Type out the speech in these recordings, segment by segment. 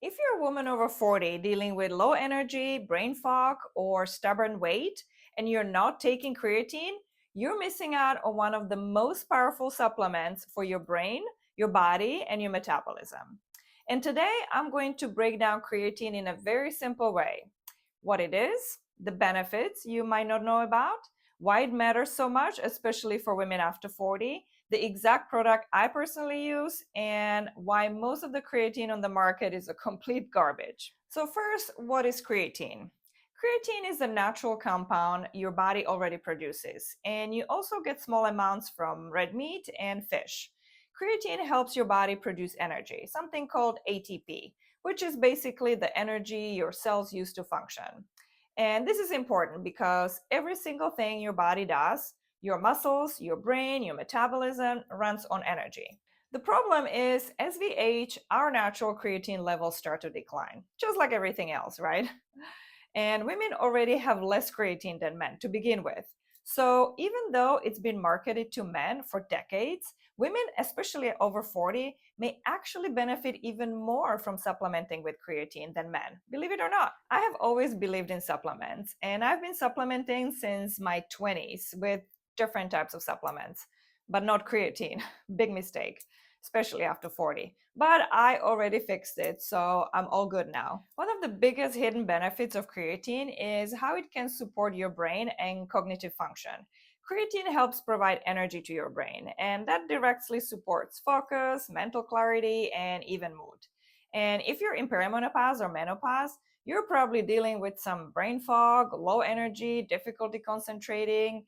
If you're a woman over 40 dealing with low energy, brain fog, or stubborn weight, and you're not taking creatine, you're missing out on one of the most powerful supplements for your brain, your body, and your metabolism. And today I'm going to break down creatine in a very simple way: what it is, the benefits you might not know about, why it matters so much, especially for women after 40, the exact product I personally use, and why most of the creatine on the market is a complete garbage. So, first, what is creatine? Creatine is a natural compound your body already produces, and you also get small amounts from red meat and fish. Creatine helps your body produce energy, something called ATP, which is basically the energy your cells use to function. And this is important because every single thing your body does, your muscles, your brain, your metabolism, runs on energy. The problem is, as we age, our natural creatine levels start to decline, just like everything else, right? And women already have less creatine than men to begin with. So even though it's been marketed to men for decades, women, especially over 40, may actually benefit even more from supplementing with creatine than men, believe it or not. I have always believed in supplements, and I've been supplementing since my 20s with different types of supplements, but not creatine. Big mistake, especially after 40. But I already fixed it, so I'm all good now. One of the biggest hidden benefits of creatine is how it can support your brain and cognitive function. Creatine helps provide energy to your brain, and that directly supports focus, mental clarity, and even mood. And if you're in perimenopause or menopause, you're probably dealing with some brain fog, low energy, difficulty concentrating,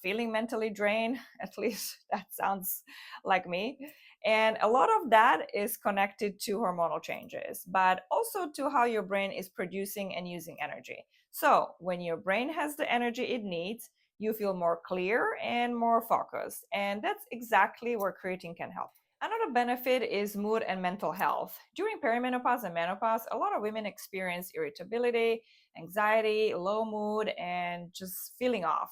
feeling mentally drained. At least that sounds like me. And a lot of that is connected to hormonal changes, but also to how your brain is producing and using energy. So, when your brain has the energy it needs, you feel more clear and more focused. And that's exactly where creatine can help. Another benefit is mood and mental health. During perimenopause and menopause, a lot of women experience irritability, anxiety, low mood, and just feeling off.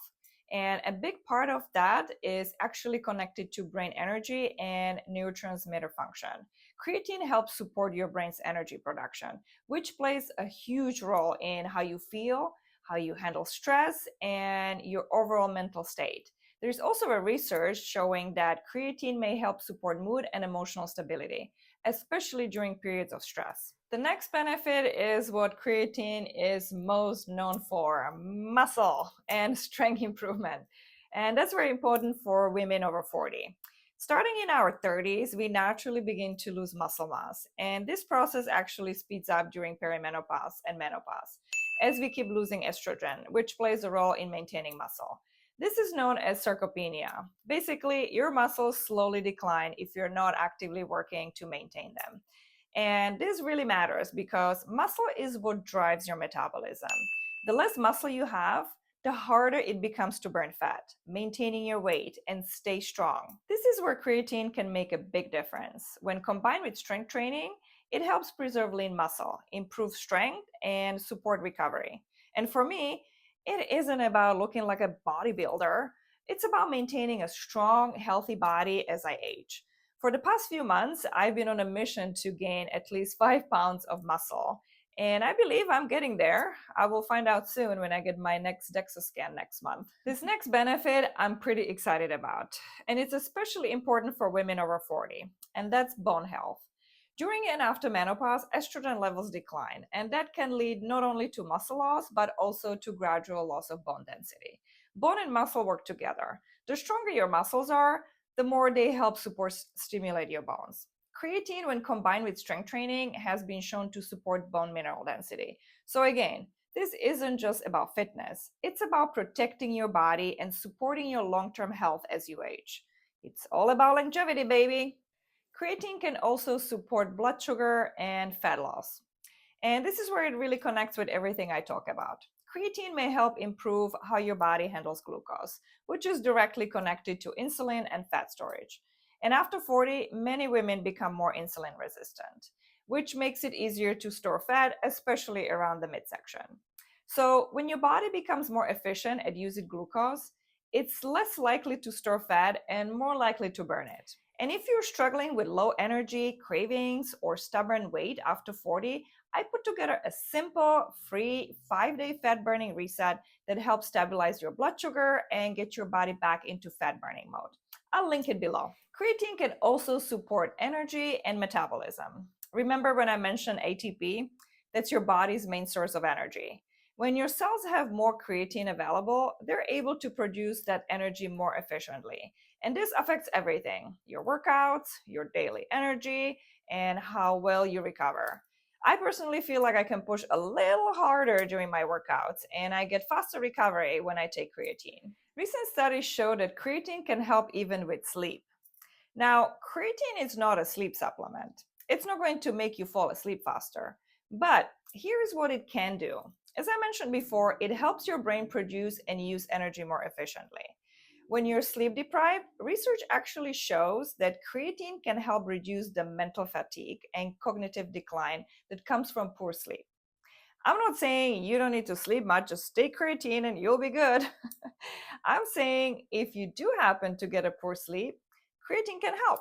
And a big part of that is actually connected to brain energy and neurotransmitter function. Creatine helps support your brain's energy production, which plays a huge role in how you feel, how you handle stress, and your overall mental state. There's also a research showing that creatine may help support mood and emotional stability, especially during periods of stress. The next benefit is what creatine is most known for: muscle and strength improvement. And that's very important for women over 40. Starting in our 30s, we naturally begin to lose muscle mass, and this process actually speeds up during perimenopause and menopause as we keep losing estrogen, which plays a role in maintaining muscle. This is known as sarcopenia. Basically, your muscles slowly decline if you're not actively working to maintain them. And this really matters because muscle is what drives your metabolism. The less muscle you have, the harder it becomes to burn fat, maintaining your weight, and stay strong. This is where creatine can make a big difference. When combined with strength training, it helps preserve lean muscle, improve strength, and support recovery. And for me, it isn't about looking like a bodybuilder. It's about maintaining a strong, healthy body as I age. For the past few months, I've been on a mission to gain at least 5 pounds of muscle. And I believe I'm getting there. I will find out soon when I get my next DEXA scan next month. This next benefit I'm pretty excited about, and it's especially important for women over 40, and that's bone health. During and after menopause, estrogen levels decline, and that can lead not only to muscle loss, but also to gradual loss of bone density. Bone and muscle work together. The stronger your muscles are, the more they help stimulate your bones. Creatine, when combined with strength training, has been shown to support bone mineral density. So again, this isn't just about fitness. It's about protecting your body and supporting your long-term health as you age. It's all about longevity, baby. Creatine can also support blood sugar and fat loss. And this is where it really connects with everything I talk about. Creatine may help improve how your body handles glucose, which is directly connected to insulin and fat storage. And after 40, many women become more insulin resistant, which makes it easier to store fat, especially around the midsection. So, when your body becomes more efficient at using glucose, it's less likely to store fat and more likely to burn it. And if you're struggling with low energy, cravings, or stubborn weight after 40, I put together a simple, free 5-day fat burning reset that helps stabilize your blood sugar and get your body back into fat burning mode. I'll link it below. Creatine can also support energy and metabolism. Remember when I mentioned ATP? That's your body's main source of energy. When your cells have more creatine available, they're able to produce that energy more efficiently. And this affects everything: your workouts, your daily energy, and how well you recover. I personally feel like I can push a little harder during my workouts, and I get faster recovery when I take creatine. Recent studies show that creatine can help even with sleep. Now, creatine is not a sleep supplement. It's not going to make you fall asleep faster. But here's what it can do. As I mentioned before, it helps your brain produce and use energy more efficiently. When you're sleep deprived, research actually shows that creatine can help reduce the mental fatigue and cognitive decline that comes from poor sleep. I'm not saying you don't need to sleep much, just take creatine and you'll be good. I'm saying if you do happen to get a poor sleep, creatine can help.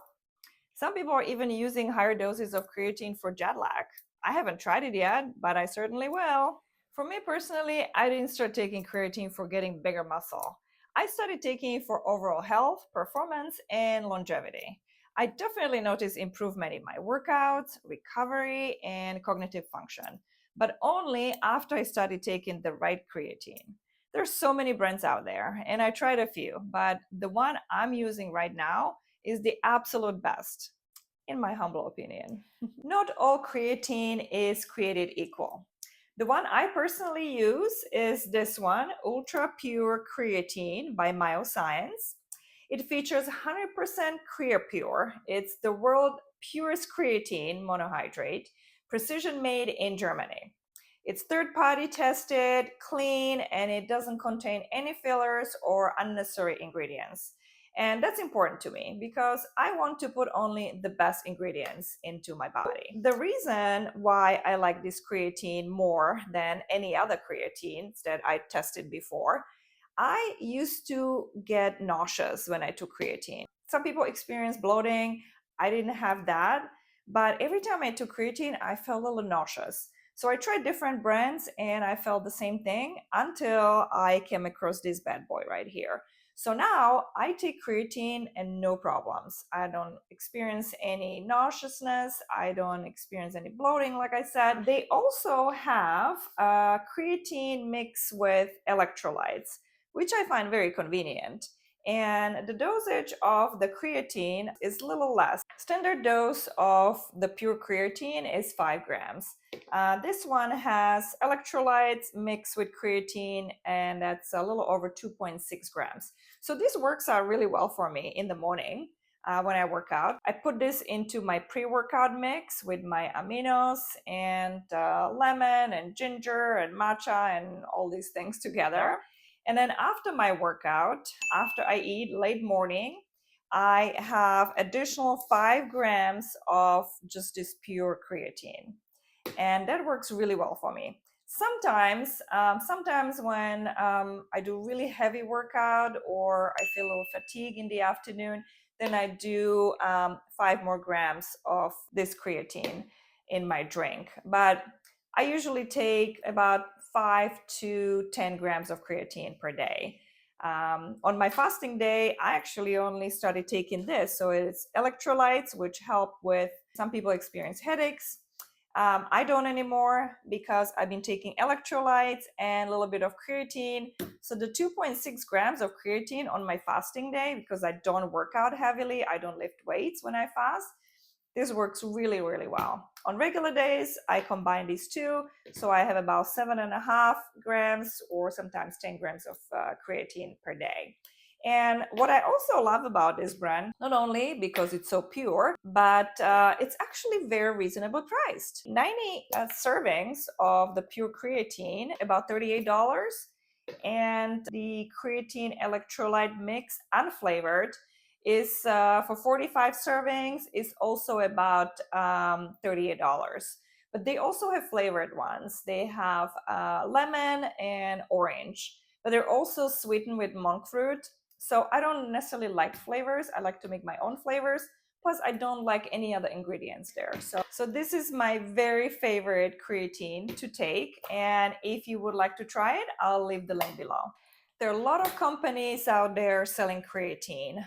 Some people are even using higher doses of creatine for jet lag. I haven't tried it yet, but I certainly will. For me personally, I didn't start taking creatine for getting bigger muscle. I started taking it for overall health, performance, and longevity. I definitely noticed improvement in my workouts, recovery, and cognitive function, but only after I started taking the right creatine. There's so many brands out there, and I tried a few, but the one I'm using right now is the absolute best, in my humble opinion. Not all creatine is created equal. The one I personally use is this one, Ultra Pure Creatine by Myoxcience. It features 100% Creapure. It's the world's purest creatine monohydrate, precision made in Germany. It's third party tested, clean, and it doesn't contain any fillers or unnecessary ingredients. And that's important to me because I want to put only the best ingredients into my body. The reason why I like this creatine more than any other creatines that I tested before, I used to get nauseous when I took creatine. Some people experience bloating. I didn't have that. But every time I took creatine, I felt a little nauseous. So I tried different brands and I felt the same thing until I came across this bad boy right here. So now I take creatine and no problems. I don't experience any nauseousness. I don't experience any bloating, like I said. They also have a creatine mix with electrolytes, which I find very convenient. And the dosage of the creatine is a little less. Standard dose of the pure creatine is 5 grams. This one has electrolytes mixed with creatine, and that's a little over 2.6 grams. So this works out really well for me in the morning when I work out. I put this into my pre-workout mix with my aminos and lemon and ginger and matcha and all these things together. And then after my workout, after I eat late morning, I have additional 5 grams of just this pure creatine. And that works really well for me. Sometimes when I do really heavy workout or I feel a little fatigue in the afternoon, then I do 5 more grams of this creatine in my drink. But I usually take about 5 to 10 grams of creatine per day. On my fasting day, I actually only started taking this. So it's electrolytes, which help with some people experience headaches. I don't anymore because I've been taking electrolytes and a little bit of creatine. So the 2.6 grams of creatine on my fasting day, because I don't work out heavily, I don't lift weights when I fast, this works really, really well. On regular days, I combine these two. So I have about 7.5 grams or sometimes 10 grams of creatine per day. And what I also love about this brand, not only because it's so pure, but it's actually very reasonable priced. 90 servings of the pure creatine, about $38. And the creatine electrolyte mix unflavored is for 45 servings is also about $38. But they also have flavored ones. They have lemon and orange, but they're also sweetened with monk fruit. So I don't necessarily like flavors. I like to make my own flavors, Plus, I don't like any other ingredients there. So this is my very favorite creatine to take. And if you would like to try it, I'll leave the link below. There are a lot of companies out there selling creatine.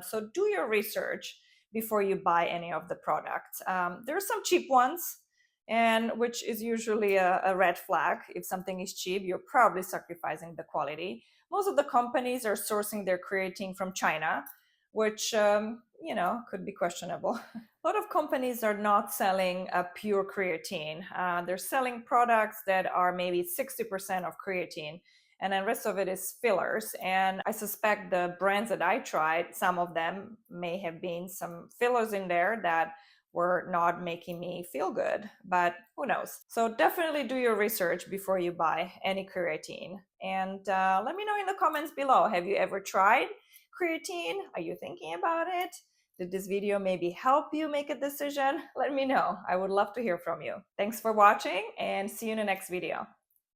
So do your research before you buy any of the products. There are some cheap ones, and which is usually a red flag. If something is cheap, you're probably sacrificing the quality. Most of the companies are sourcing their creatine from China, which could be questionable. A lot of companies are not selling a pure creatine. They're selling products that are maybe 60% of creatine, and the rest of it is fillers. And I suspect the brands that I tried, some of them may have been some fillers in there that were not making me feel good, but who knows. So definitely do your research before you buy any creatine. And let me know in the comments below, have you ever tried creatine? Are you thinking about it? Did this video maybe help you make a decision? Let me know. I would love to hear from you. Thanks for watching, and see you in the next video.